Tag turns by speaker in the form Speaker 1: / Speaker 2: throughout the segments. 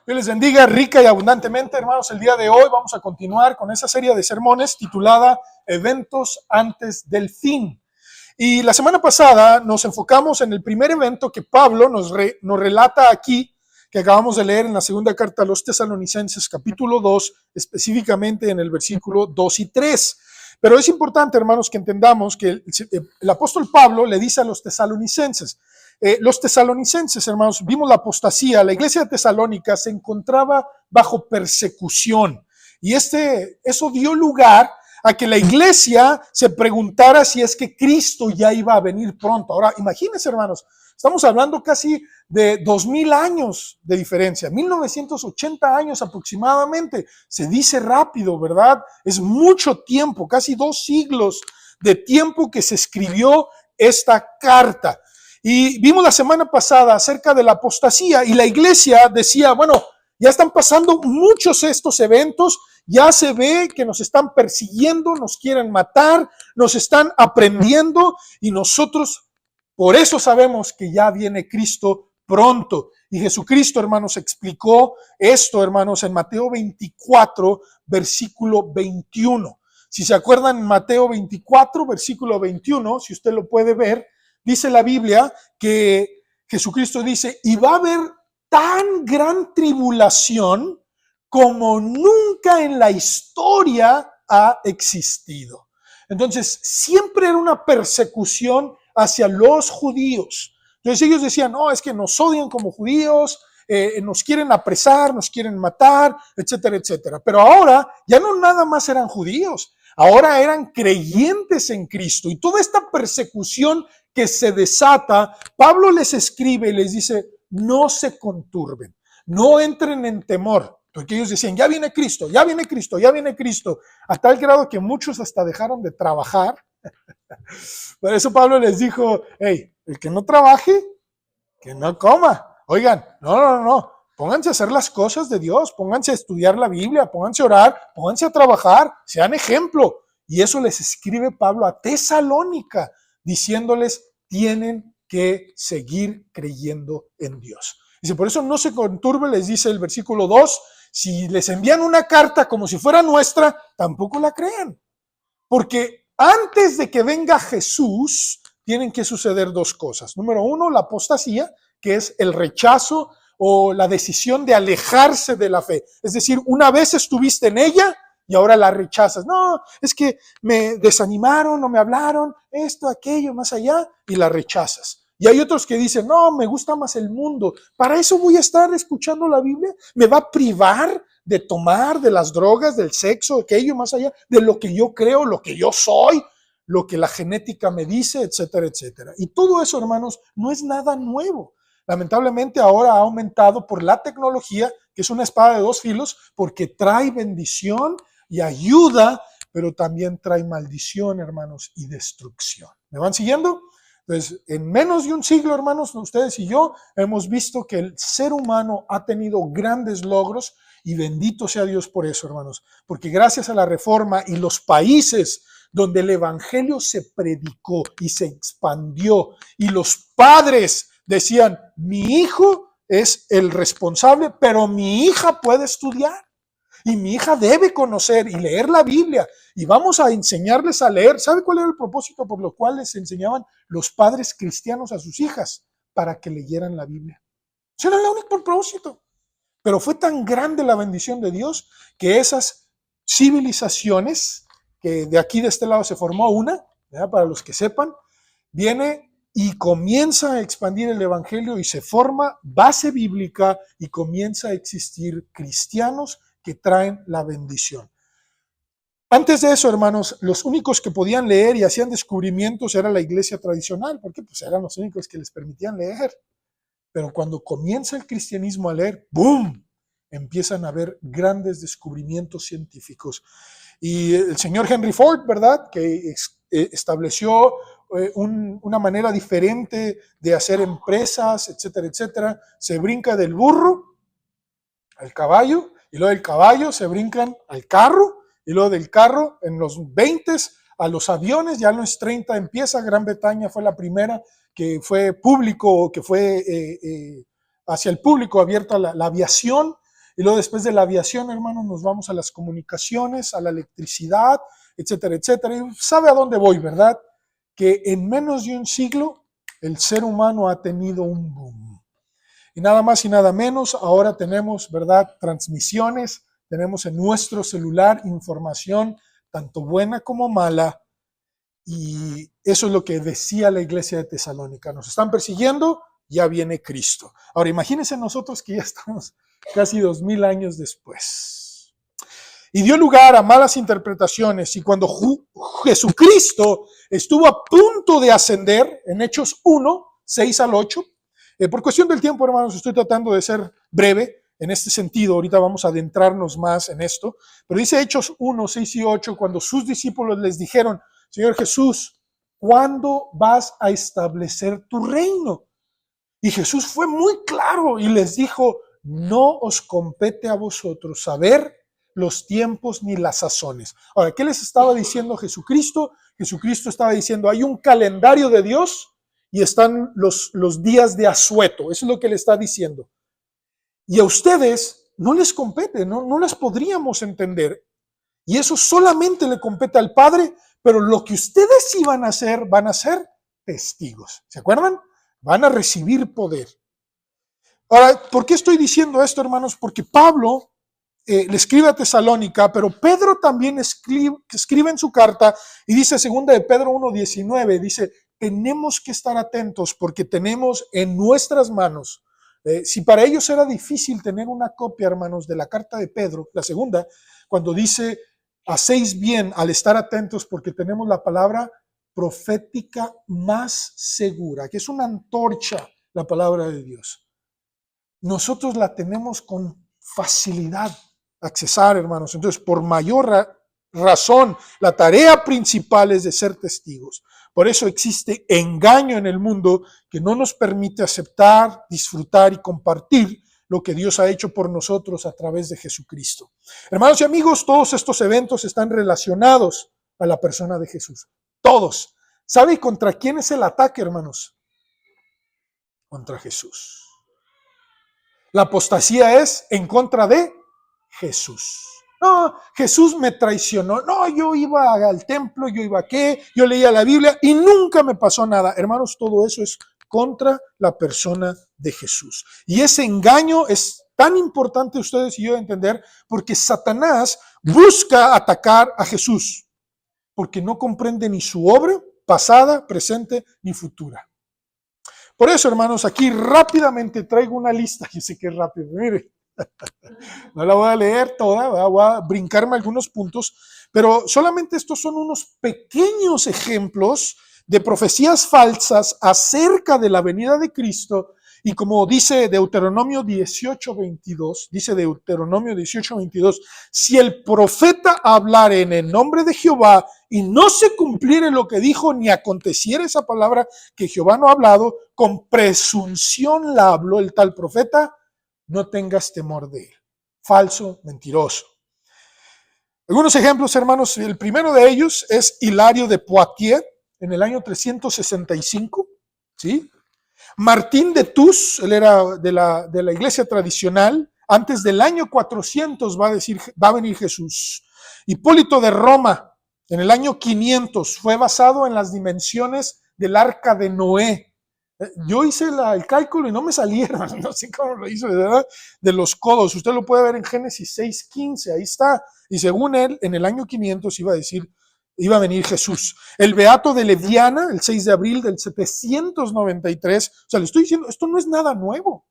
Speaker 1: Dios les bendiga rica y abundantemente, hermanos. El día de hoy vamos a continuar con esa serie de sermones titulada Eventos antes del fin. Y la semana pasada nos enfocamos en el primer evento que Pablo nos relata aquí, que acabamos de leer en la segunda carta a los Tesalonicenses, capítulo 2, específicamente en el versículo 2 y 3. Pero es importante, hermanos, que entendamos que el apóstol Pablo le dice a los tesalonicenses, los tesalonicenses, hermanos, vimos la apostasía, la iglesia de Tesalónica se encontraba bajo persecución y eso dio lugar a que la iglesia se preguntara si es que Cristo ya iba a venir pronto. Ahora, imagínense, hermanos, estamos hablando casi de 2000 años de diferencia, 1980 años aproximadamente. Se dice rápido, ¿verdad? Es mucho tiempo, casi 2 siglos de tiempo que se escribió esta carta. Y vimos la semana pasada acerca de la apostasía y la iglesia decía, bueno, ya están pasando muchos estos eventos, ya se ve que nos están persiguiendo, nos quieren matar, nos están aprendiendo y nosotros por eso sabemos que ya viene Cristo pronto. Y Jesucristo, hermanos, explicó esto, hermanos, en Mateo 24, versículo 21. Si se acuerdan, en Mateo 24, versículo 21, si usted lo puede ver, dice la Biblia que Jesucristo dice, y va a haber tan gran tribulación como nunca en la historia ha existido. Entonces, siempre era una persecución hacia los judíos. Entonces ellos decían, no, es que nos odian como judíos, nos quieren apresar, nos quieren matar, etcétera, etcétera. Pero ahora ya no nada más eran judíos, ahora eran creyentes en Cristo. Y toda esta persecución que se desata, Pablo les escribe y les dice, no se conturben, no entren en temor. Porque ellos decían, ya viene Cristo, ya viene Cristo, ya viene Cristo. A tal grado que muchos hasta dejaron de trabajar. Por eso Pablo les dijo, hey, el que no trabaje, que no coma. Oigan, no. Pónganse a hacer las cosas de Dios, pónganse a estudiar la Biblia, pónganse a orar, pónganse a trabajar, sean ejemplo. Y eso les escribe Pablo a Tesalónica, diciéndoles, tienen que seguir creyendo en Dice, por eso no se conturbe, les dice el versículo 2, si les envían una carta como si fuera nuestra, tampoco la crean. Porque antes de que venga Jesús, tienen que suceder 2 cosas. Número 1, la apostasía, que es el rechazo o la decisión de alejarse de la fe. Es decir, una vez estuviste en ella y ahora la rechazas. No, es que me desanimaron, no me hablaron, esto, aquello, más allá, y la rechazas. Y hay otros que dicen, no, me gusta más el mundo. ¿Para eso voy a estar escuchando la Biblia? ¿Me va a privar de tomar, de las drogas, del sexo, aquello, más allá, de lo que yo creo, lo que yo soy, lo que la genética me dice, etcétera, etcétera? Y todo eso, hermanos, no es nada nuevo. Lamentablemente ahora ha aumentado por la tecnología, que es una espada de 2 filos, porque trae bendición y ayuda, pero también trae maldición, hermanos, y destrucción. ¿Me van siguiendo? Entonces, en menos de un siglo, hermanos, ustedes y yo hemos visto que el ser humano ha tenido grandes logros y bendito sea Dios por eso, hermanos, porque gracias a la reforma y los países donde el evangelio se predicó y se expandió y los padres decían, mi hijo es el responsable, pero mi hija puede estudiar. Y mi hija debe conocer y leer la Biblia. Y vamos a enseñarles a leer. ¿Sabe cuál era el propósito por lo cual les enseñaban los padres cristianos a sus hijas? Para que leyeran la Biblia. Ese era el único propósito. Pero fue tan grande la bendición de Dios que esas civilizaciones, que de aquí de este lado se formó una, ¿verdad? Para los que sepan, viene y comienza a expandir el evangelio y se forma base bíblica y comienza a existir cristianos que traen la bendición. Antes de eso, hermanos, los únicos que podían leer y hacían descubrimientos era la iglesia tradicional, porque pues eran los únicos que les permitían leer. Pero cuando comienza el cristianismo a leer, ¡boom!, empiezan a haber grandes descubrimientos científicos. Y el señor Henry Ford, ¿verdad?, que estableció una manera diferente de hacer empresas, etcétera, etcétera, se brinca del burro al caballo, y luego del caballo se brincan al carro, y luego del carro en los 20s a los aviones, ya en los 30 empieza. Gran Bretaña fue la primera que fue público, que fue hacia el público abierta la aviación, Y luego después de la aviación, hermanos, nos vamos a las comunicaciones, a la electricidad, etcétera, etcétera. Y sabe a dónde voy, ¿verdad? Que en menos de un siglo el ser humano ha tenido un boom. Y nada más y nada menos, ahora tenemos, ¿verdad?, transmisiones, tenemos en nuestro celular información tanto buena como mala. Y eso es lo que decía la iglesia de Tesalónica. Nos están persiguiendo, ya viene Cristo. Ahora imagínense nosotros que ya estamos casi 2000 años después. Y dio lugar a malas interpretaciones. Y cuando Jesucristo estuvo a punto de ascender, en Hechos 1, 6 al 8, por cuestión del tiempo, hermanos, estoy tratando de ser breve en este sentido. Ahorita vamos a adentrarnos más en esto. Pero dice Hechos 1, 6 y 8, cuando sus discípulos les dijeron: Señor Jesús, ¿cuándo vas a establecer tu reino? Y Jesús fue muy claro y les dijo: no os compete a vosotros saber los tiempos ni las sazones. Ahora, ¿qué les estaba diciendo Jesucristo? Jesucristo estaba diciendo: hay un calendario de Dios y están los días de asueto. Eso es lo que le está diciendo. Y a ustedes no les compete, no las podríamos entender. Y eso solamente le compete al Padre, pero lo que ustedes sí van a ser testigos. ¿Se acuerdan? Van a recibir poder. Ahora, ¿por qué estoy diciendo esto, hermanos? Porque Pablo le escribe a Tesalónica, pero Pedro también escribe en su carta y dice, 2 de Pedro 1:19, dice: tenemos que estar atentos porque tenemos en nuestras manos, si para ellos era difícil tener una copia, hermanos, de la carta de Pedro, la segunda, cuando dice: hacéis bien al estar atentos porque tenemos la palabra profética más segura, que es una antorcha, la palabra de Dios. Nosotros la tenemos con facilidad accesar, hermanos. Entonces, por mayor razón, la tarea principal es de ser testigos. Por eso existe engaño en el mundo que no nos permite aceptar, disfrutar y compartir lo que Dios ha hecho por nosotros a través de Jesucristo. Hermanos y amigos, todos estos eventos están relacionados a la persona de Jesús. Todos. ¿Sabe contra quién es el ataque, hermanos? Contra Jesús. La apostasía es en contra de Jesús. No, Jesús me traicionó. No, yo iba al templo, yo iba a qué, yo leía la Biblia y nunca me pasó nada. Hermanos, todo eso es contra la persona de Jesús. Y ese engaño es tan importante ustedes y yo entender porque Satanás busca atacar a Jesús porque no comprende ni su obra pasada, presente ni futura. Por eso, hermanos, aquí rápidamente traigo una lista. Yo sé que es rápido, mire. No la voy a leer toda, voy a brincarme algunos puntos, pero solamente estos son unos pequeños ejemplos de profecías falsas acerca de la venida de Cristo. Y como dice Deuteronomio 18:22, si el profeta hablare en el nombre de Jehová y no se cumpliere lo que dijo, ni aconteciera esa palabra que Jehová no ha hablado, con presunción la habló el tal profeta, no tengas temor de él. Falso, mentiroso. Algunos ejemplos, hermanos. El primero de ellos es Hilario de Poitiers, en el año 365, ¿sí? Martín de Tours, él era de la iglesia tradicional, antes del año 400 va a venir Jesús. Hipólito de Roma, en el año 500, fue basado en las dimensiones del arca de Noé. Yo hice el cálculo y no me salieron, no sé cómo lo hizo, ¿verdad? De los codos. Usted lo puede ver en Génesis 6:15, ahí está. Y según él, en el año 500 iba a venir Jesús. El Beato de Leviana, el 6 de abril del 793, o sea, le estoy diciendo, esto no es nada nuevo.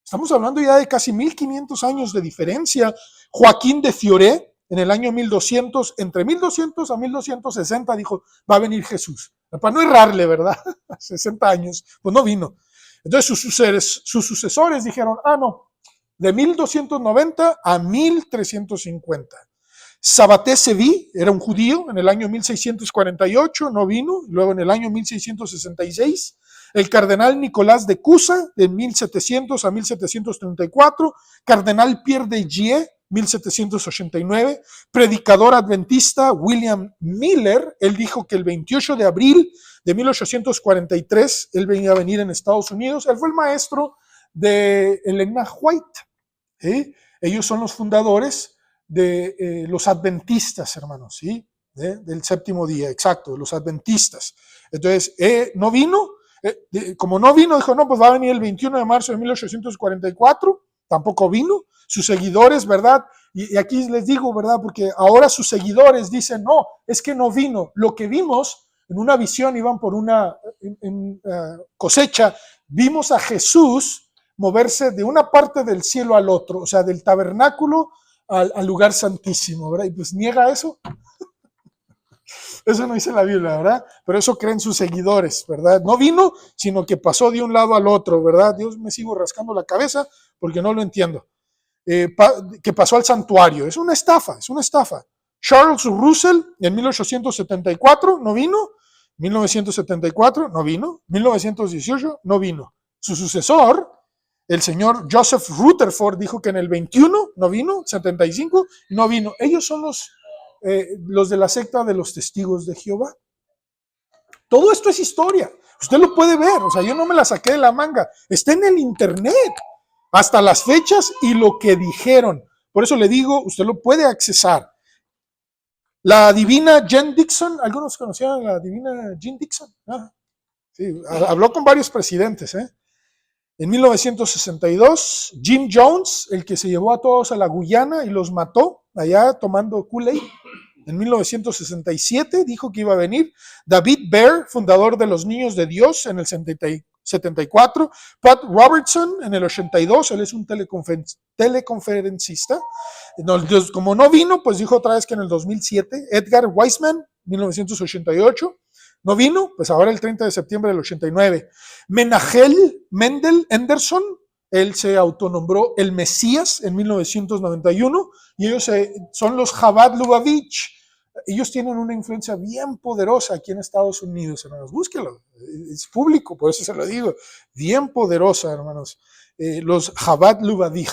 Speaker 1: Estamos hablando ya de casi 1500 años de diferencia. Joaquín de Fioré, en el año 1200, entre 1200 a 1260, dijo, va a venir Jesús. Para no errarle, ¿verdad? 60 años, pues no vino. Entonces sus sucesores dijeron, no, de 1290 a 1350. Sabaté Sevi era un judío, en el año 1648 no vino, luego en el año 1666, el cardenal Nicolás de Cusa, de 1700 a 1734, cardenal Pierre de Gier, 1789, predicador adventista William Miller, él dijo que el 28 de abril de 1843, él venía a venir en Estados Unidos, él fue el maestro de Elena White, ¿sí? ellos son los fundadores de los adventistas, hermanos, ¿sí? Del séptimo día, exacto, los adventistas. Entonces, no vino, como no vino, dijo, no, pues va a venir el 21 de marzo de 1844, tampoco vino, sus seguidores, ¿verdad? Y aquí les digo, ¿verdad? Porque ahora sus seguidores dicen, no, es que no vino, lo que vimos en una visión, iban por una cosecha, vimos a Jesús moverse de una parte del cielo al otro, o sea, del tabernáculo al lugar santísimo, ¿verdad? Y pues niega eso. Eso no dice la Biblia, ¿verdad? Pero eso creen sus seguidores, ¿verdad? No vino, sino que pasó de un lado al otro, ¿verdad? Dios, me sigo rascando la cabeza porque no lo entiendo. Que pasó al santuario. Es una estafa, es una estafa. Charles Russell en 1874 no vino, 1974 no vino, 1918 no vino. Su sucesor, el señor Joseph Rutherford, dijo que en el 21 no vino, 75 no vino. Ellos son los de la secta de los testigos de Jehová. Todo esto es historia. Usted lo puede ver, o sea, yo no me la saqué de la manga. Está en el internet, hasta las fechas y lo que dijeron. Por eso le digo, usted lo puede accesar. La divina Jen Dixon, ¿algunos conocían a la divina Jen Dixon? Ah, sí, habló con varios presidentes, ¿eh? En 1962, Jim Jones, el que se llevó a todos a la Guyana y los mató allá tomando Kool-Aid. En 1967 dijo que iba a venir. David Baer, fundador de los Niños de Dios en el 74. Pat Robertson en el 82, él es un teleconferencista. Como no vino, pues dijo otra vez que en el 2007. Edgar Weissman, 1988. No vino, pues ahora el 30 de septiembre del 89. Menachem Mendel Anderson, él se autonombró el Mesías en 1991 y ellos son los Chabad Lubavitch. Ellos tienen una influencia bien poderosa aquí en Estados Unidos, hermanos. Búsquelo, es público, por eso se lo digo. Bien poderosa, hermanos. Los Chabad Lubavitch.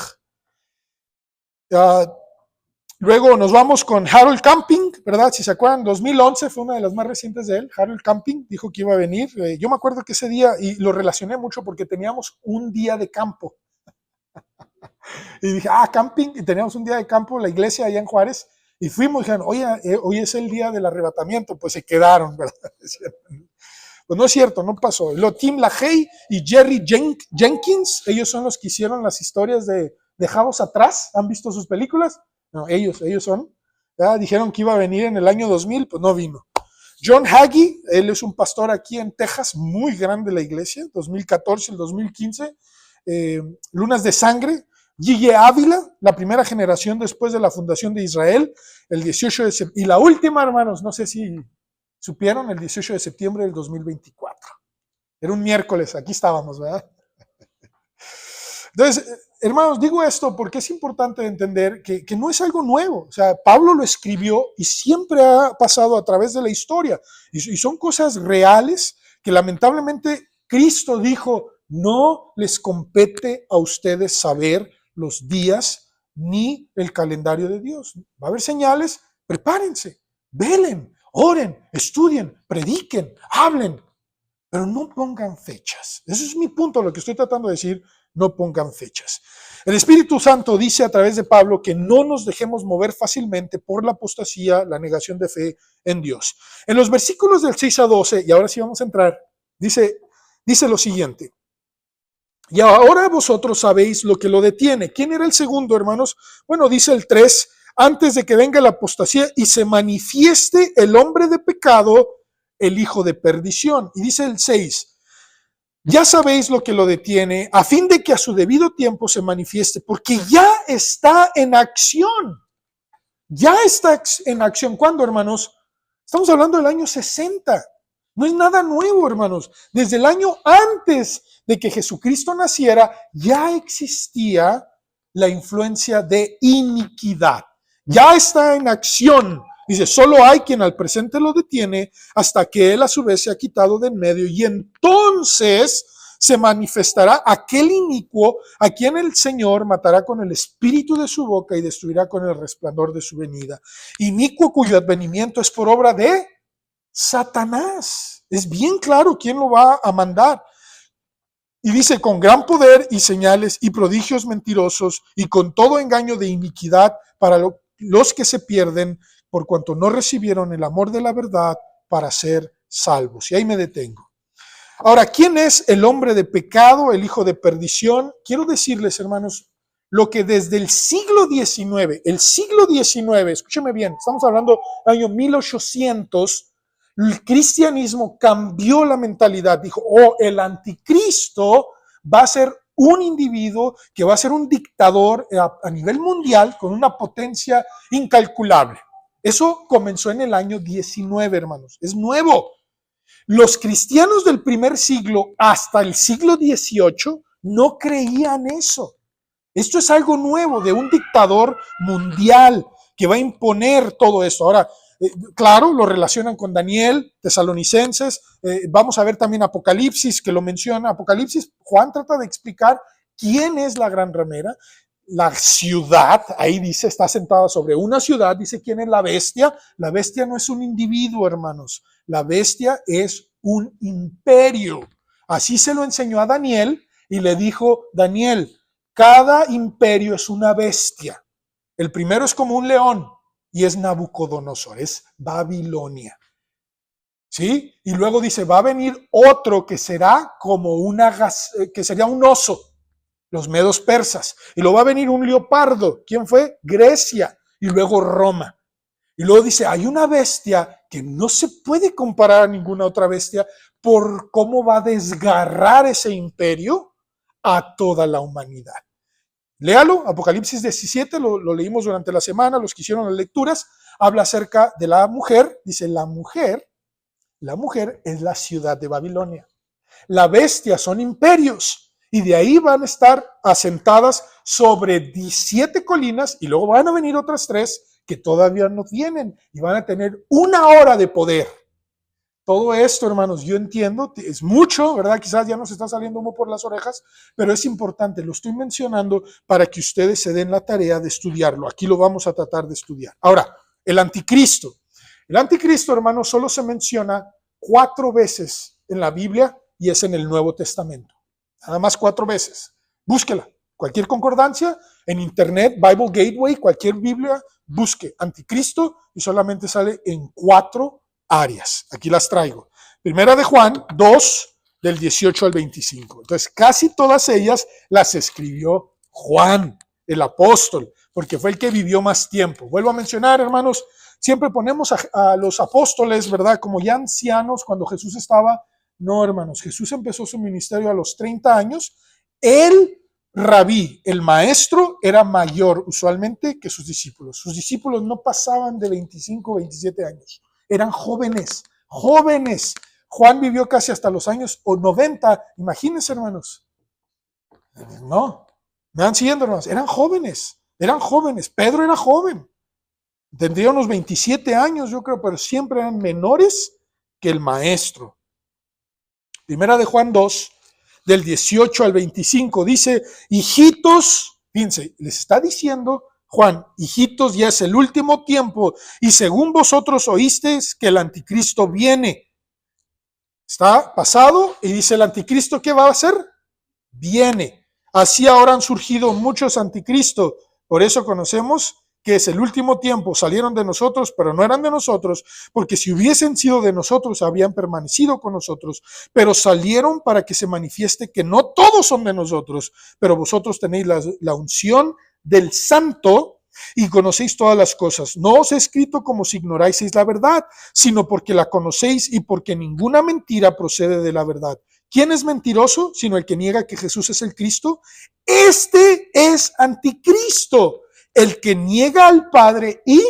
Speaker 1: Luego nos vamos con Harold Camping, ¿verdad? Si se acuerdan, 2011 fue una de las más recientes de él. Harold Camping dijo que iba a venir. Yo me acuerdo que ese día, y lo relacioné mucho porque teníamos un día de campo. Y dije, camping, y teníamos un día de campo en la iglesia allá en Juárez. Y fuimos y dijeron, oye, hoy es el día del arrebatamiento. Pues se quedaron, ¿verdad? Pues no es cierto, no pasó. Tim LaHaye y Jerry Jenkins, ellos son los que hicieron las historias de Dejados Atrás. ¿Han visto sus películas? No, ellos son. ¿Ya? Dijeron que iba a venir en el año 2000, pues no vino. John Hagee, él es un pastor aquí en Texas, muy grande la iglesia, 2014, el 2015. Lunas de Sangre. Gille Ávila, la primera generación después de la fundación de Israel, el 18 de septiembre. Y la última, hermanos, no sé si supieron, el 18 de septiembre del 2024. Era un miércoles, aquí estábamos, ¿verdad? Entonces, hermanos, digo esto porque es importante entender que no es algo nuevo. O sea, Pablo lo escribió y siempre ha pasado a través de la historia. Y son cosas reales que lamentablemente Cristo dijo, no les compete a ustedes saber los días ni el calendario de Dios. Va a haber señales, prepárense, velen, oren, estudien, prediquen, hablen, pero no pongan fechas. Ese es mi punto, lo que estoy tratando de decir, no pongan fechas. El Espíritu Santo dice a través de Pablo que no nos dejemos mover fácilmente por la apostasía, la negación de fe en Dios. En los versículos del 6 a 12, y ahora sí vamos a entrar, dice lo siguiente. Y ahora vosotros sabéis lo que lo detiene. ¿Quién era el segundo, hermanos? Bueno, dice el 3, antes de que venga la apostasía y se manifieste el hombre de pecado, el hijo de perdición. Y dice el 6, ya sabéis lo que lo detiene, a fin de que a su debido tiempo se manifieste, porque ya está en acción. Ya está en acción. ¿Cuándo, hermanos? Estamos hablando del año 60. No es nada nuevo, hermanos. Desde el año antes de que Jesucristo naciera, ya existía la influencia de iniquidad. Ya está en acción. Dice, solo hay quien al presente lo detiene hasta que él a su vez se ha quitado de en medio y entonces se manifestará aquel inicuo a quien el Señor matará con el espíritu de su boca y destruirá con el resplandor de su venida. Inicuo cuyo advenimiento es por obra de Satanás. Es bien claro quién lo va a mandar. Y dice, con gran poder y señales y prodigios mentirosos y con todo engaño de iniquidad para los que se pierden, por cuanto no recibieron el amor de la verdad para ser salvos. Y ahí me detengo. Ahora, ¿quién es el hombre de pecado, el hijo de perdición? Quiero decirles, hermanos, lo que desde el siglo XIX, escúcheme bien, estamos hablando del año 1800, el cristianismo cambió la mentalidad. Dijo, el anticristo va a ser un individuo que va a ser un dictador a nivel mundial con una potencia incalculable. Eso comenzó en el año 19, hermanos. Es nuevo. Los cristianos del primer siglo hasta el siglo XVIII no creían eso. Esto es algo nuevo de un dictador mundial que va a imponer todo esto. Ahora, claro, lo relacionan con Daniel, Tesalonicenses, vamos a ver también Apocalipsis, que lo menciona. Apocalipsis, Juan trata de explicar quién es la gran ramera. La ciudad, ahí dice, está sentada sobre una ciudad, dice quién es la bestia. La bestia no es un individuo, hermanos. La bestia es un imperio. Así se lo enseñó a Daniel y le dijo, Daniel, cada imperio es una bestia. El primero es como un león y es Nabucodonosor, es Babilonia. ¿Sí? Y luego dice, va a venir otro que será como que sería un oso, los medos persas. Y luego va a venir un leopardo. ¿Quién fue? Grecia. Y luego Roma. Y luego dice, hay una bestia que no se puede comparar a ninguna otra bestia por cómo va a desgarrar ese imperio a toda la humanidad. Léalo, Apocalipsis 17, lo leímos durante la semana, los que hicieron las lecturas, habla acerca de la mujer, dice la mujer es la ciudad de Babilonia. La bestia son imperios y de ahí van a estar asentadas sobre 17 colinas y luego van a venir otras 3 que todavía no tienen y van a tener 1 hora de poder. Todo esto, hermanos, yo entiendo, es mucho, ¿verdad? Quizás ya nos está saliendo humo por las orejas, pero es importante, lo estoy mencionando para que ustedes se den la tarea de estudiarlo. Aquí lo vamos a tratar de estudiar. Ahora, el anticristo. El anticristo, hermanos, solo se menciona 4 veces en la Biblia y es en el Nuevo Testamento. Nada más 4 veces. Búsquela. Cualquier concordancia en internet, Bible Gateway, cualquier Biblia, busque anticristo y solamente sale en 4 áreas. Aquí las traigo. Primera de Juan 2, del 18 al 25. Entonces, casi todas ellas las escribió Juan, el apóstol, porque fue el que vivió más tiempo. Vuelvo a mencionar, hermanos, siempre ponemos a los apóstoles, ¿verdad? Como ya ancianos cuando Jesús estaba. No, hermanos, Jesús empezó su ministerio a los 30 años. El rabí, el maestro, era mayor usualmente que sus discípulos. Sus discípulos no pasaban de 25 o 27 años. Eran jóvenes. Juan vivió casi hasta los años 90. Imagínense, hermanos. No, me van siguiendo, hermanos. Eran jóvenes. Pedro era joven. Tendría unos 27 años, yo creo, pero siempre eran menores que el maestro. Primera de Juan 2, del 18 al 25, dice, hijitos, fíjense, les está diciendo Juan, hijitos, ya es el último tiempo, y según vosotros oísteis que el anticristo viene. Está pasado, y dice el anticristo, ¿qué va a hacer? Viene. Así ahora han surgido muchos anticristos, por eso conocemos que es el último tiempo, salieron de nosotros, pero no eran de nosotros, porque si hubiesen sido de nosotros, habrían permanecido con nosotros, pero salieron para que se manifieste que no todos son de nosotros, pero vosotros tenéis la unción del Santo y conocéis todas las cosas. No os he escrito como si ignoráis la verdad, sino porque la conocéis y porque ninguna mentira procede de la verdad. ¿Quién es mentiroso? Sino el que niega que Jesús es el Cristo. Este es anticristo, el que niega al Padre y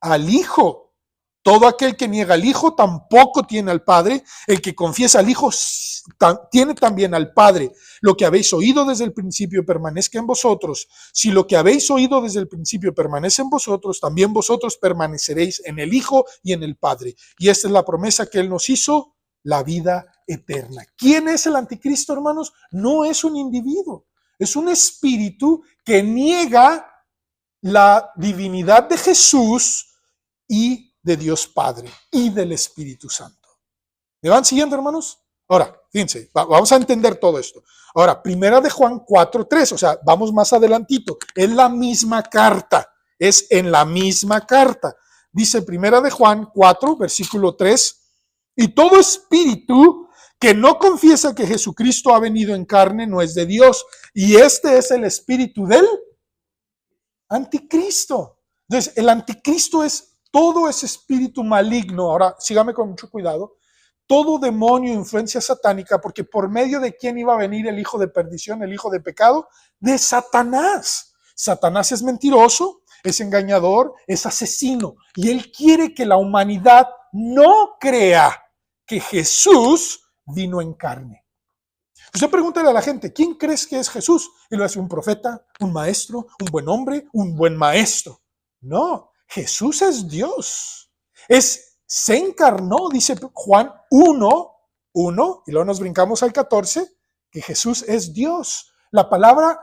Speaker 1: al Hijo. Todo aquel que niega al Hijo tampoco tiene al Padre. El que confiesa al Hijo tiene también al Padre. Lo que habéis oído desde el principio permanezca en vosotros. Si lo que habéis oído desde el principio permanece en vosotros, también vosotros permaneceréis en el Hijo y en el Padre. Y esta es la promesa que Él nos hizo, la vida eterna. ¿Quién es el anticristo, hermanos? No es un individuo. Es un espíritu que niega la divinidad de Jesús y de Dios Padre y del Espíritu Santo. ¿Me van siguiendo, hermanos? Ahora, Fíjense, vamos a entender todo esto. Ahora, primera de Juan 4:3, o sea, vamos más adelantito. Es la misma carta, es en la misma carta. Dice primera de Juan 4, versículo 3, y todo espíritu que no confiesa que Jesucristo ha venido en carne no es de Dios. Y este es el espíritu del anticristo. Entonces, el anticristo es todo ese espíritu maligno. Ahora, sígame con mucho cuidado. Todo demonio, influencia satánica, porque por medio de quién iba a venir el hijo de perdición, el hijo de pecado, de Satanás. Satanás es mentiroso, es engañador, es asesino, y él quiere que la humanidad no crea que Jesús vino en carne. Usted pregúntale a la gente, ¿quién crees que es Jesús? Y lo hace un profeta, un maestro, un buen hombre, un buen maestro. No, Jesús es Dios. Se encarnó, dice Juan 1:1, y luego nos brincamos al 14, que Jesús es Dios. La palabra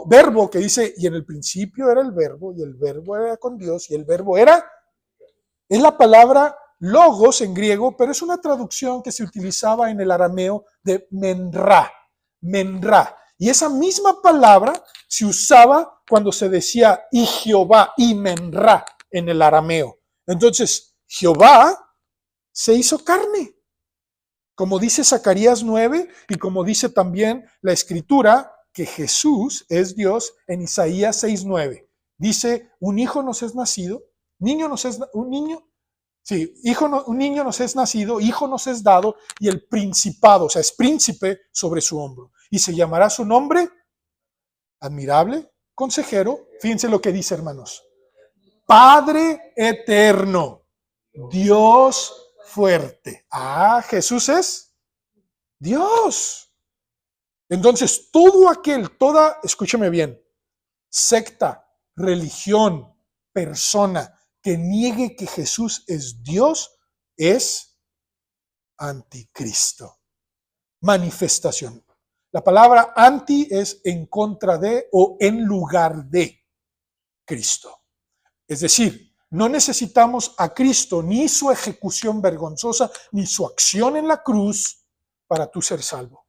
Speaker 1: verbo que dice, y en el principio era el verbo, y el verbo era con Dios, y el verbo era, es la palabra logos en griego, pero es una traducción que se utilizaba en el arameo de menra. Y esa misma palabra se usaba cuando se decía y Jehová y menra en el arameo. Entonces, Jehová se hizo carne, como dice Zacarías 9 y como dice también la escritura que Jesús es Dios en Isaías 6:9. Dice, un hijo nos es nacido, un niño nos es nacido, hijo nos es dado, y el principado, o sea, es príncipe sobre su hombro. Y se llamará su nombre admirable, consejero. Fíjense lo que dice, hermanos. Padre eterno, Dios fuerte. Jesús es Dios. Entonces, escúcheme bien, secta, religión, persona que niegue que Jesús es Dios es anticristo. Manifestación. La palabra anti es en contra de o en lugar de Cristo. Es decir, no necesitamos a Cristo ni su ejecución vergonzosa ni su acción en la cruz para tú ser salvo.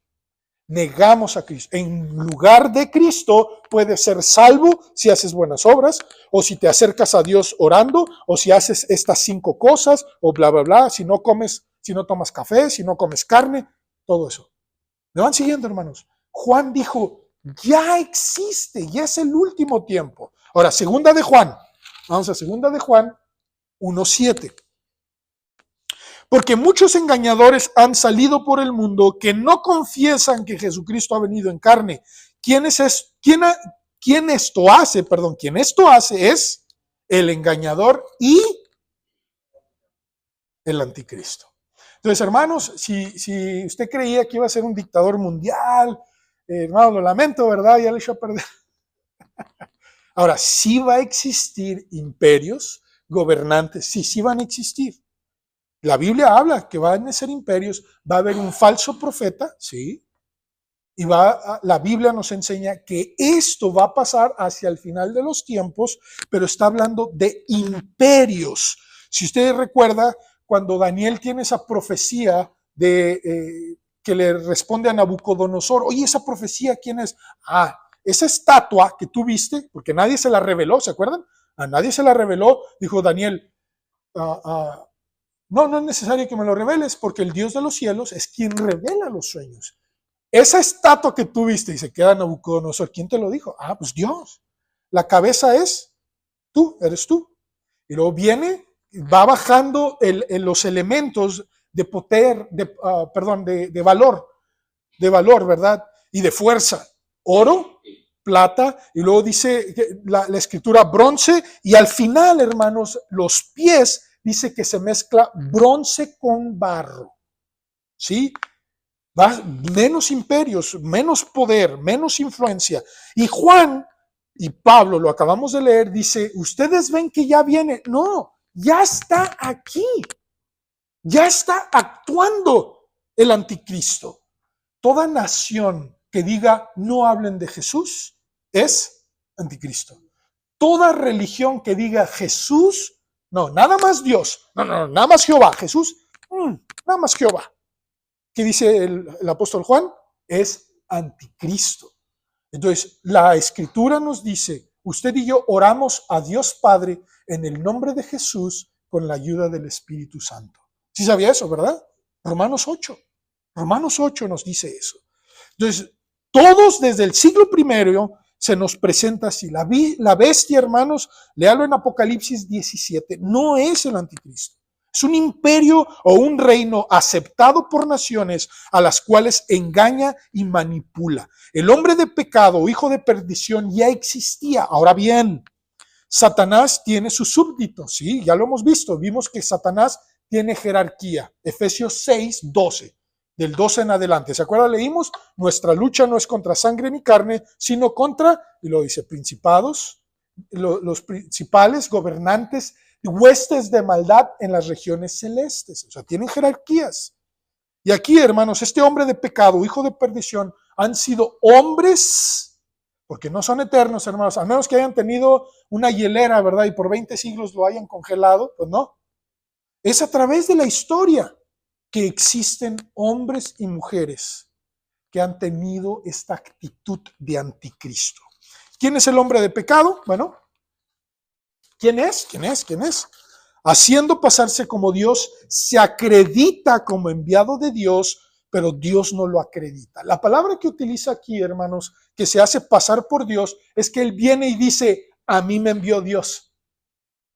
Speaker 1: Negamos a Cristo. En lugar de Cristo puedes ser salvo si haces buenas obras, o si te acercas a Dios orando, o si haces estas 5 cosas, o bla, bla, bla, si no tomas café, si no comes carne, todo eso. ¿Me van siguiendo, hermanos? Juan dijo, ya existe, ya es el último tiempo. Ahora, segunda de Juan. Vamos a segunda de Juan 1:7. Porque muchos engañadores han salido por el mundo que no confiesan que Jesucristo ha venido en carne. Quien esto hace es el engañador y el anticristo. Entonces, hermanos, si usted creía que iba a ser un dictador mundial, hermano, lo lamento, ¿verdad? Ya le echó a perder. Ahora, sí va a existir imperios, gobernantes, sí van a existir. La Biblia habla que van a ser imperios, va a haber un falso profeta, ¿sí? Y la Biblia nos enseña que esto va a pasar hacia el final de los tiempos, pero está hablando de imperios. Si usted recuerda, cuando Daniel tiene esa profecía que le responde a Nabucodonosor, oye, esa profecía, ¿quién es? Esa estatua que tú viste, porque nadie se la reveló, ¿se acuerdan? A nadie se la reveló, dijo Daniel, no es necesario que me lo reveles, porque el Dios de los cielos es quien revela los sueños. Esa estatua que tú viste y se queda Nabucodonosor, ¿quién te lo dijo? Pues Dios. La cabeza eres tú. Y luego va bajando los elementos de poder, de valor, ¿verdad? Y de fuerza. Oro, plata, y luego dice la escritura bronce, y al final, hermanos, los pies, dice que se mezcla bronce con barro. ¿Sí? Menos imperios, menos poder, menos influencia. Y Juan y Pablo, lo acabamos de leer, dice, ustedes ven que ya viene. No, ya está aquí. Ya está actuando el anticristo. Toda nación que diga no hablen de Jesús es anticristo. Toda religión que diga Jesús, no, nada más Dios, no, nada más Jehová, Jesús, nada más Jehová. ¿qué dice el apóstol Juan? Es anticristo. Entonces, la escritura nos dice, usted y yo oramos a Dios Padre en el nombre de Jesús con la ayuda del Espíritu Santo. ¿Sí sabía eso, verdad? Romanos 8. Romanos 8 nos dice eso. Entonces, todos desde el siglo I se nos presenta así. La bestia, hermanos, léalo en Apocalipsis 17, no es el anticristo. Es un imperio o un reino aceptado por naciones a las cuales engaña y manipula. El hombre de pecado o hijo de perdición ya existía. Ahora bien, Satanás tiene sus súbditos, ¿sí? Ya lo hemos visto. Vimos que Satanás tiene jerarquía. Efesios 6, 12. Del 12 en adelante. ¿Se acuerdan? Leímos, nuestra lucha no es contra sangre ni carne, sino contra, y lo dice, principados, los principales, gobernantes, huestes de maldad en las regiones celestes. O sea, tienen jerarquías. Y aquí, hermanos, este hombre de pecado, hijo de perdición, han sido hombres, porque no son eternos, hermanos, a menos que hayan tenido una hielera, ¿verdad? Y por 20 siglos lo hayan congelado, pues no. Es a través de la historia que existen hombres y mujeres que han tenido esta actitud de anticristo. ¿Quién es el hombre de pecado? Bueno, ¿quién es? Haciendo pasarse como Dios, se acredita como enviado de Dios, pero Dios no lo acredita. La palabra que utiliza aquí, hermanos, que se hace pasar por Dios, es que Él viene y dice, a mí me envió Dios.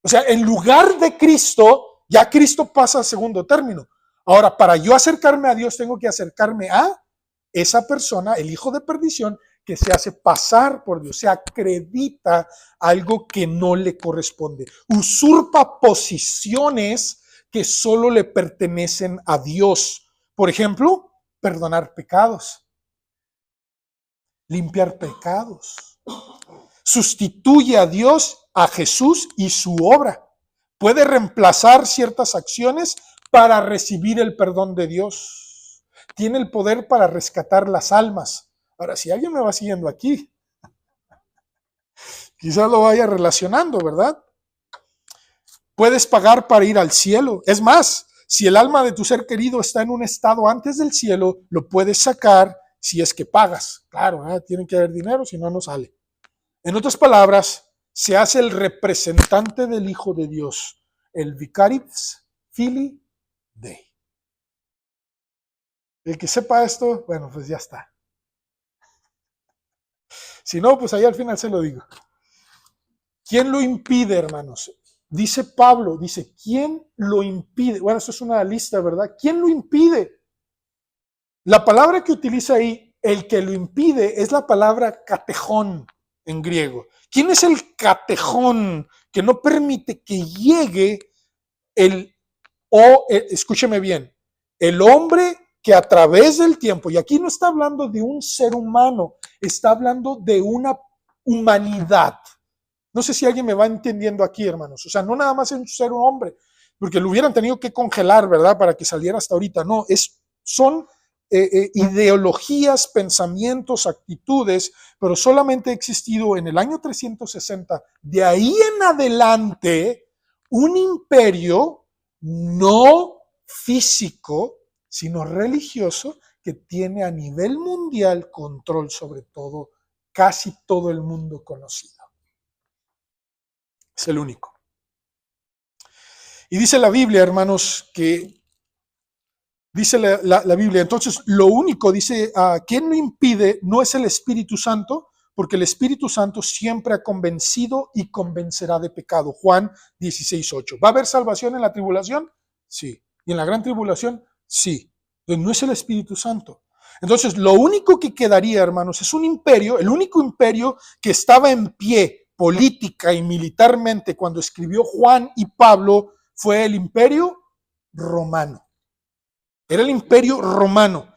Speaker 1: O sea, en lugar de Cristo, ya Cristo pasa a segundo término. Ahora, para yo acercarme a Dios, tengo que acercarme a esa persona, el hijo de perdición, que se hace pasar por Dios, se acredita algo que no le corresponde, usurpa posiciones que solo le pertenecen a Dios. Por ejemplo, perdonar pecados, limpiar pecados, sustituye a Dios, a Jesús y su obra. Puede reemplazar ciertas acciones para recibir el perdón de Dios. Tiene el poder para rescatar las almas. Ahora, si alguien me va siguiendo aquí, quizás lo vaya relacionando, ¿verdad? Puedes pagar para ir al cielo. Es más, si el alma de tu ser querido está en un estado antes del cielo, lo puedes sacar si es que pagas. Claro, tiene que haber dinero, si no, no sale. En otras palabras, se hace el representante del Hijo de Dios, el Vicarius Filii Dei. El que sepa esto, bueno, pues ya está. Si no, pues ahí al final se lo digo. ¿Quién lo impide, hermanos? Dice Pablo, dice, ¿quién lo impide? Bueno, esto es una lista, ¿verdad? ¿Quién lo impide? La palabra que utiliza ahí, el que lo impide, es la palabra catejón en griego. ¿Quién es el catejón que no permite que llegue escúcheme bien, el hombre que a través del tiempo, y aquí no está hablando de un ser humano, está hablando de una humanidad. No sé si alguien me va entendiendo aquí, hermanos. O sea, no nada más es un ser hombre, porque lo hubieran tenido que congelar, ¿verdad? Para que saliera hasta ahorita. No, son ideologías, pensamientos, actitudes, pero solamente ha existido en el año 360. De ahí en adelante, un imperio no físico, sino religioso, que tiene a nivel mundial control sobre todo, casi todo el mundo conocido. Es el único. Y dice la Biblia, hermanos, que dice la Biblia, entonces lo único, dice, ¿quién lo impide? No es el Espíritu Santo, porque el Espíritu Santo siempre ha convencido y convencerá de pecado. Juan 16:8. ¿Va a haber salvación en la tribulación? Sí. ¿Y en la gran tribulación? Sí. Entonces no es el Espíritu Santo. Entonces lo único que quedaría, hermanos, es un imperio, el único imperio que estaba en pie política y militarmente cuando escribió Juan y Pablo fue el imperio romano. Era el imperio romano.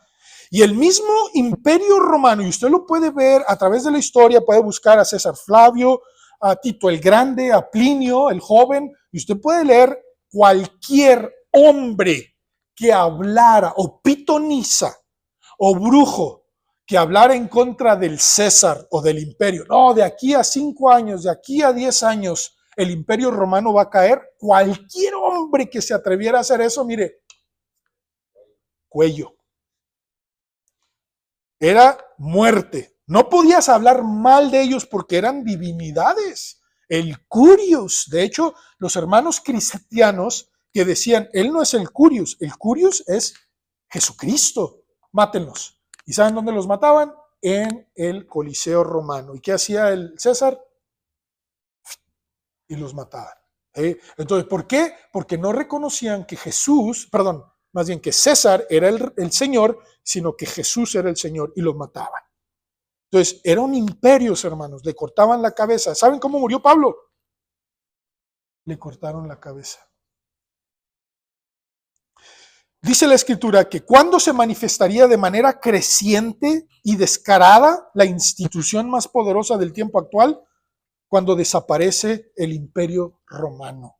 Speaker 1: Y el mismo imperio romano, y usted lo puede ver a través de la historia, puede buscar a César Flavio, a Tito el Grande, a Plinio el joven, y usted puede leer cualquier hombre que hablara, o pitonisa, o brujo, que hablara en contra del César o del imperio. No, de aquí a 5 años, de aquí a 10 años, el imperio romano va a caer. Cualquier hombre que se atreviera a hacer eso, mire, cuello. era muerte. No podías hablar mal de ellos porque eran divinidades. El Curios, de hecho, los hermanos cristianos que decían, él no es el Curios es Jesucristo, mátenlos. ¿Y saben dónde los mataban? En el Coliseo romano. ¿Y qué hacía el César? Y los mataban. Entonces, ¿por qué? Porque no reconocían que Jesús, perdón, más bien que César era el Señor, sino que Jesús era el Señor y los mataban. Entonces, era un imperio, hermanos, le cortaban la cabeza. ¿Saben cómo murió Pablo? Le cortaron la cabeza. Dice la Escritura que cuando se manifestaría de manera creciente y descarada la institución más poderosa del tiempo actual, cuando desaparece el imperio romano.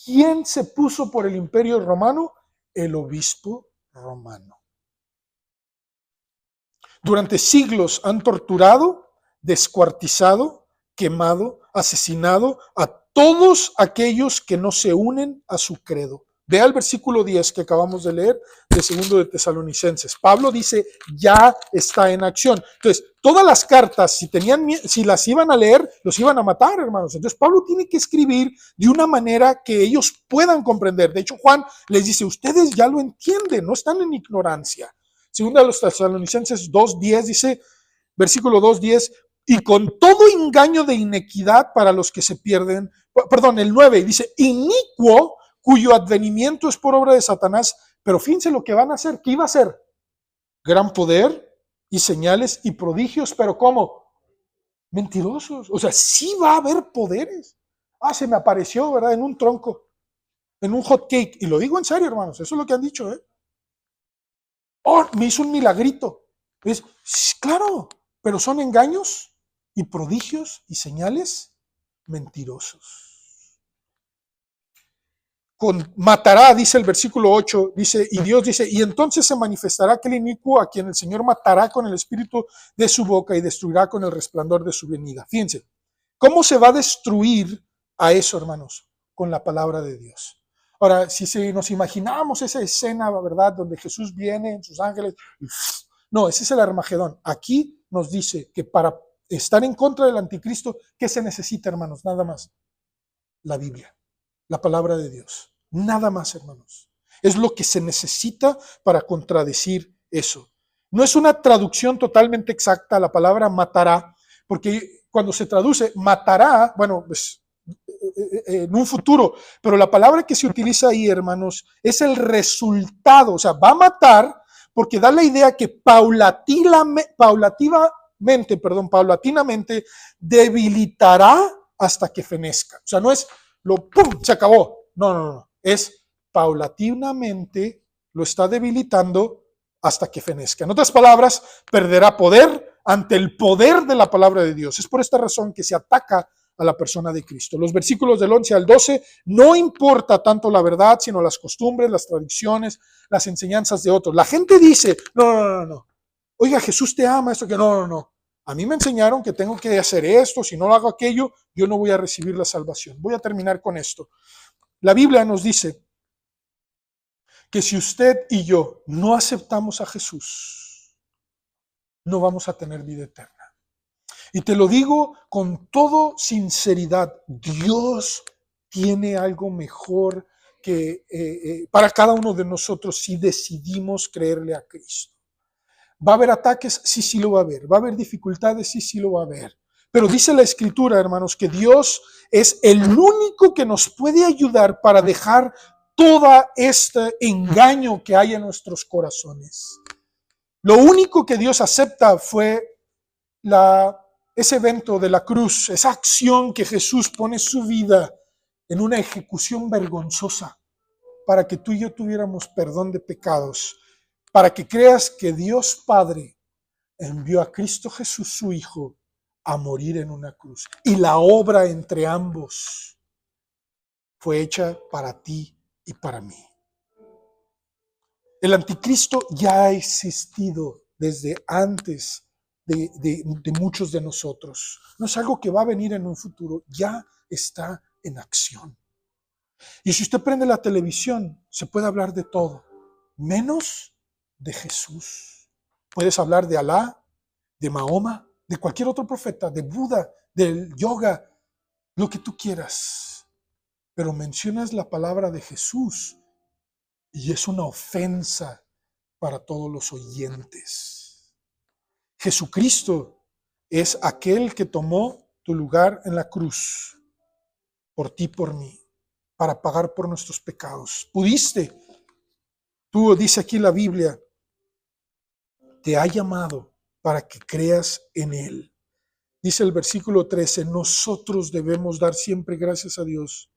Speaker 1: ¿Quién se puso por el imperio romano? El obispo romano. Durante siglos han torturado, descuartizado, quemado, asesinado a todos aquellos que no se unen a su credo. Vea el versículo 10 que acabamos de leer de 2 de Tesalonicenses. Pablo dice, ya está en acción. Entonces, todas las cartas, si las iban a leer, los iban a matar, hermanos. Entonces, Pablo tiene que escribir de una manera que ellos puedan comprender. De hecho, Juan les dice, ustedes ya lo entienden, no están en ignorancia. Segunda de los Tesalonicenses 2:10 dice, versículo 2:10, y con todo engaño de inequidad para los que se pierden, perdón, el 9 dice, inicuo, cuyo advenimiento es por obra de Satanás, pero fíjense lo que van a hacer. ¿Qué iba a hacer? Gran poder y señales y prodigios, pero ¿cómo? Mentirosos. O sea, sí va a haber poderes. Se me apareció, ¿verdad? En un tronco, en un hot cake. Y lo digo en serio, hermanos, eso es lo que han dicho, ¿eh? Me hizo un milagrito. Es, claro, pero son engaños y prodigios y señales mentirosos. Matará, dice el versículo 8, dice, y Dios dice, y entonces se manifestará aquel inicuo a quien el Señor matará con el espíritu de su boca y destruirá con el resplandor de su venida. Fíjense, ¿cómo se va a destruir a eso, hermanos? Con la palabra de Dios. Ahora, si nos imaginamos esa escena, ¿verdad? Donde Jesús viene en sus ángeles, no, ese es el Armagedón. Aquí nos dice que para estar en contra del anticristo, ¿qué se necesita, hermanos? Nada más. La Biblia, la palabra de Dios. Nada más, hermanos. Es lo que se necesita para contradecir eso. No es una traducción totalmente exacta la palabra matará, porque cuando se traduce matará, bueno, pues en un futuro, pero la palabra que se utiliza ahí, hermanos, es el resultado, o sea, va a matar porque da la idea que paulatinamente debilitará hasta que fenezca. O sea, no es ¡pum! Se acabó. No. Es paulatinamente lo está debilitando hasta que fenezca. En otras palabras, perderá poder ante el poder de la palabra de Dios. Es por esta razón que se ataca a la persona de Cristo. Los versículos del 11 al 12, no importa tanto la verdad, sino las costumbres, las tradiciones, las enseñanzas de otros. La gente dice, no. Oiga, Jesús te ama, esto que no. A mí me enseñaron que tengo que hacer esto, si no lo hago aquello, yo no voy a recibir la salvación. Voy a terminar con esto. La Biblia nos dice que si usted y yo no aceptamos a Jesús, no vamos a tener vida eterna. Y te lo digo con toda sinceridad, Dios tiene algo mejor que para cada uno de nosotros si decidimos creerle a Cristo. ¿Va a haber ataques? Sí lo va a haber. ¿Va a haber dificultades? Sí lo va a haber. Pero dice la Escritura, hermanos, que Dios es el único que nos puede ayudar para dejar todo este engaño que hay en nuestros corazones. Lo único que Dios acepta fue ese evento de la cruz, esa acción que Jesús pone su vida en una ejecución vergonzosa para que tú y yo tuviéramos perdón de pecados, para que creas que Dios Padre envió a Cristo Jesús, su Hijo, a morir en una cruz. Y la obra entre ambos fue hecha para ti y para mí. El anticristo ya ha existido desde antes de muchos de nosotros. No es algo que va a venir en un futuro, ya está en acción. Y si usted prende la televisión, se puede hablar de todo, menos de Jesús. Puedes hablar de Alá, de Mahoma, de cualquier otro profeta, de Buda, del yoga, lo que tú quieras. Pero mencionas la palabra de Jesús y es una ofensa para todos los oyentes. Jesucristo es aquel que tomó tu lugar en la cruz, por ti, por mí, para pagar por nuestros pecados. Tú, dice aquí la Biblia, te ha llamado para que creas en Él. Dice el versículo 13, nosotros debemos dar siempre gracias a Dios,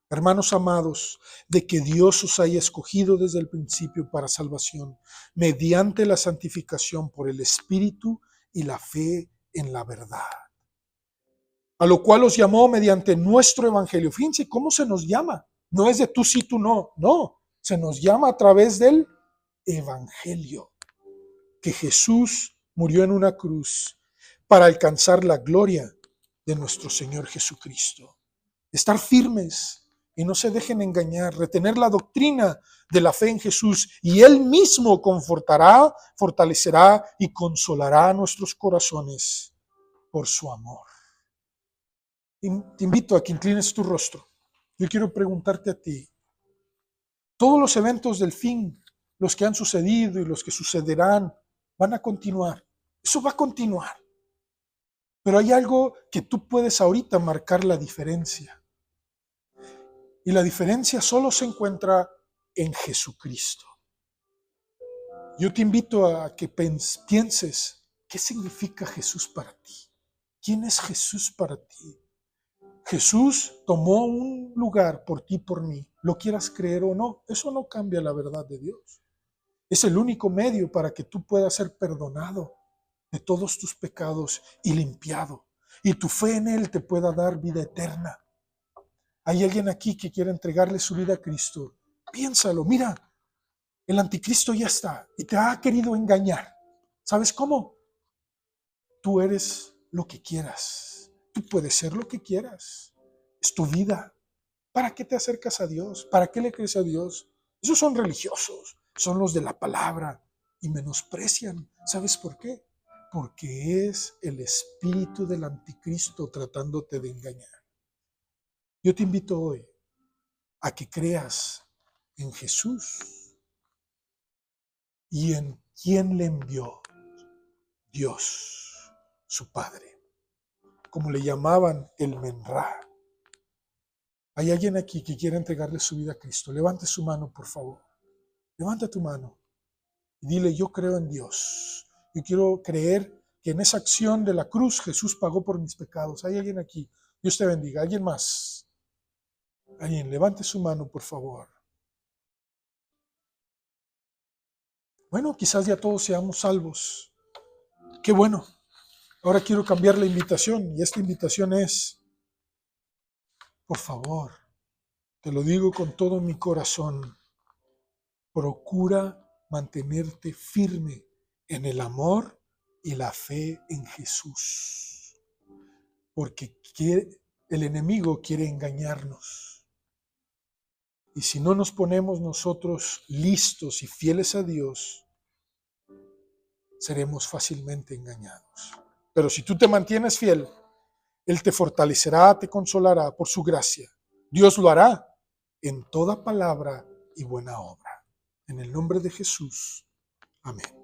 Speaker 1: hermanos amados, de que Dios os haya escogido desde el principio para salvación, mediante la santificación por el Espíritu y la fe en la verdad. A lo cual os llamó mediante nuestro evangelio. Fíjense cómo se nos llama. No es de tú sí, tú no. No, se nos llama a través del evangelio. Que Jesús murió en una cruz para alcanzar la gloria de nuestro Señor Jesucristo. Estar firmes y no se dejen engañar, retener la doctrina de la fe en Jesús y Él mismo confortará, fortalecerá y consolará nuestros corazones por su amor. Te invito a que inclines tu rostro. Yo quiero preguntarte a ti, todos los eventos del fin, los que han sucedido y los que sucederán, van a continuar. Eso va a continuar. Pero hay algo que tú puedes ahorita marcar la diferencia. Y la diferencia solo se encuentra en Jesucristo. Yo te invito a que pienses, ¿qué significa Jesús para ti? ¿Quién es Jesús para ti? Jesús tomó un lugar por ti, por mí. Lo quieras creer o no, eso no cambia la verdad de Dios. Es el único medio para que tú puedas ser perdonado de todos tus pecados y limpiado. Y tu fe en Él te pueda dar vida eterna. Hay alguien aquí que quiere entregarle su vida a Cristo. Piénsalo, mira, el anticristo ya está y te ha querido engañar. ¿Sabes cómo? Tú eres lo que quieras. Tú puedes ser lo que quieras. Es tu vida. ¿Para qué te acercas a Dios? ¿Para qué le crees a Dios? Esos son religiosos, son los de la palabra y menosprecian. ¿Sabes por qué? Porque es el espíritu del anticristo tratándote de engañar. Yo te invito hoy a que creas en Jesús y en quién le envió Dios, su Padre, como le llamaban el Menrá. Hay alguien aquí que quiere entregarle su vida a Cristo. Levante su mano, por favor. Levanta tu mano y dile, yo creo en Dios. Yo quiero creer que en esa acción de la cruz Jesús pagó por mis pecados. Hay alguien aquí. Dios te bendiga. ¿Alguien más? Alguien, levante su mano, por favor. Bueno, quizás ya todos seamos salvos. Qué bueno. Ahora quiero cambiar la invitación y esta invitación es, por favor, te lo digo con todo mi corazón, procura mantenerte firme en el amor y la fe en Jesús, porque el enemigo quiere engañarnos. Y si no nos ponemos nosotros listos y fieles a Dios, seremos fácilmente engañados. Pero si tú te mantienes fiel, Él te fortalecerá, te consolará por su gracia. Dios lo hará en toda palabra y buena obra. En el nombre de Jesús. Amén.